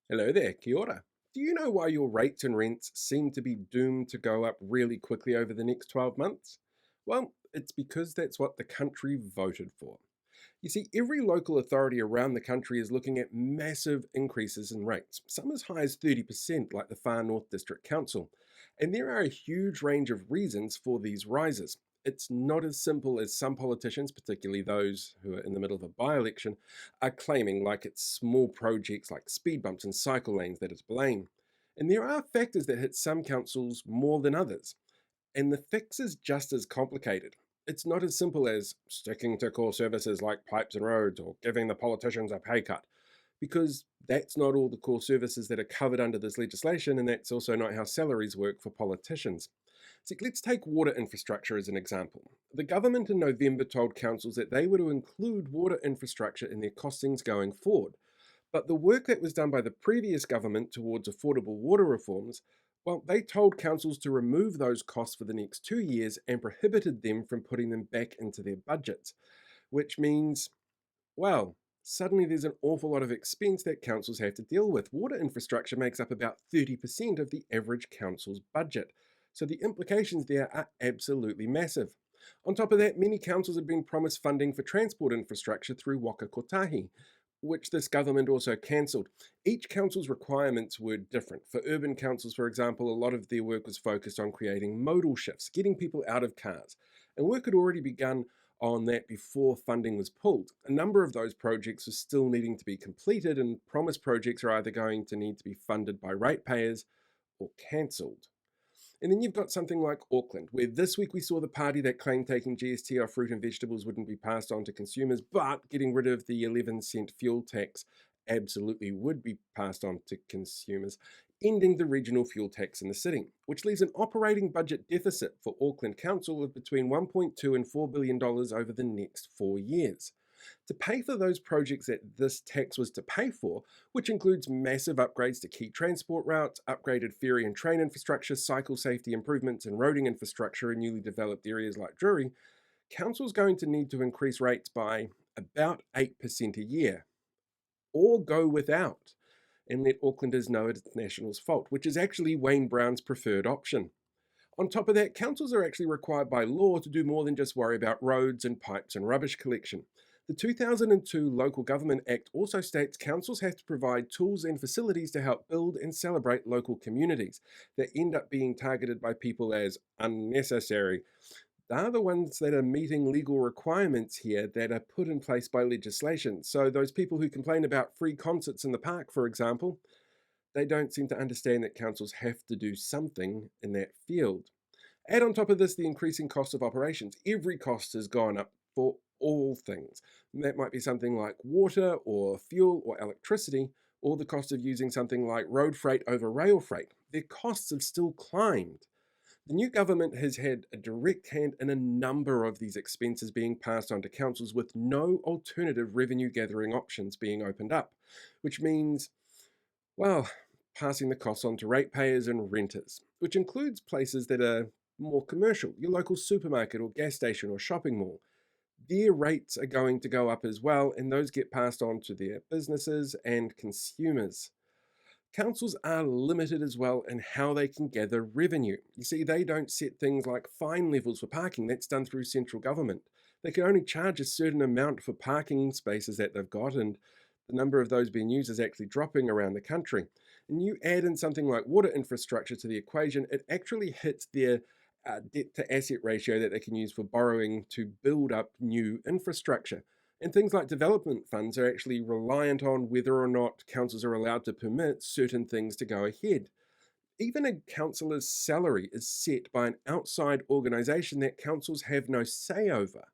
Hello there, kia ora. Do you know why your rates and rents seem to be doomed to go up really quickly over the next 12 months? Well, it's because that's what the country voted for. You see, every local authority around the country is looking at massive increases in rates, some as high as 30%, like the Far North District Council. And there are a huge range of reasons for these rises. It's not as simple as some politicians, particularly those who are in the middle of a by election, are claiming, like it's small projects like speed bumps and cycle lanes that is blame. And there are factors that hit some councils more than others. And the fix is just as complicated. It's not as simple as sticking to core services like pipes and roads or giving the politicians a pay cut, because that's not all the core services that are covered under this legislation, and that's also not how salaries work for politicians. See, let's take water infrastructure as an example. The government in November told councils that they were to include water infrastructure in their costings going forward. But the work that was done by the previous government towards affordable water reforms, well, they told councils to remove those costs for the next 2 years and prohibited them from putting them back into their budgets, which means, well, suddenly there's an awful lot of expense that councils have to deal with. Water infrastructure makes up about 30% of the average council's budget. So the implications there are absolutely massive. On top of that, many councils have been promised funding for transport infrastructure through Waka Kotahi, which this government also cancelled. Each council's requirements were different. For urban councils, for example, a lot of their work was focused on creating modal shifts, getting people out of cars. And work had already begun on that before funding was pulled. A number of those projects are still needing to be completed, and promised projects are either going to need to be funded by ratepayers or cancelled. And then you've got something like Auckland, where this week we saw the party that claimed taking GST off fruit and vegetables wouldn't be passed on to consumers, but getting rid of the 11-cent fuel tax absolutely would be passed on to consumers, ending the regional fuel tax in the city, which leaves an operating budget deficit for Auckland Council of between 1.2 and $4 billion over the next 4 years. To pay for those projects that this tax was to pay for, which includes massive upgrades to key transport routes, upgraded ferry and train infrastructure, cycle safety improvements, and roading infrastructure in newly developed areas like Drury, Council's going to need to increase rates by about 8% a year, or go without and let Aucklanders know it's National's fault, which is actually Wayne Brown's preferred option. On top of that, councils are actually required by law to do more than just worry about roads and pipes and rubbish collection. The 2002 Local Government Act also states councils have to provide tools and facilities to help build and celebrate local communities that end up being targeted by people as unnecessary. They're the ones that are meeting legal requirements here that are put in place by legislation. So, those people who complain about free concerts in the park, for example, they don't seem to understand that councils have to do something in that field. Add on top of this the increasing cost of operations. Every cost has gone up for all things. That might be something like water or fuel or electricity, or the cost of using something like road freight over rail freight. Their costs have still climbed. The new government has had a direct hand in a number of these expenses being passed on to councils with no alternative revenue gathering options being opened up, which means, well, passing the costs on to ratepayers and renters, which includes places that are more commercial, your local supermarket or gas station or shopping mall. Their rates are going to go up as well, and those get passed on to their businesses and consumers. Councils are limited as well in how they can gather revenue. You see, they don't set things like fine levels for parking, that's done through central government. They can only charge a certain amount for parking spaces that they've got, and the number of those being used is actually dropping around the country. And you add in something like water infrastructure to the equation, it actually hits their debt to asset ratio that they can use for borrowing to build up new infrastructure. And things like development funds are actually reliant on whether or not councils are allowed to permit certain things to go ahead. Even a councillor's salary is set by an outside organisation that councils have no say over.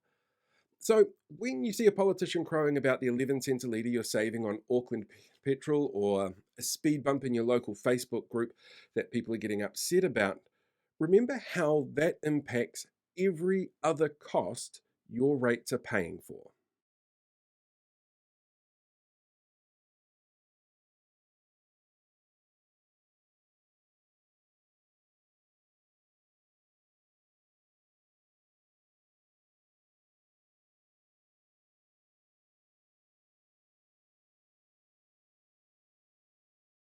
So, when you see a politician crowing about the 11 cents a litre you're saving on Auckland petrol, or a speed bump in your local Facebook group that people are getting upset about, remember how that impacts every other cost your rates are paying for.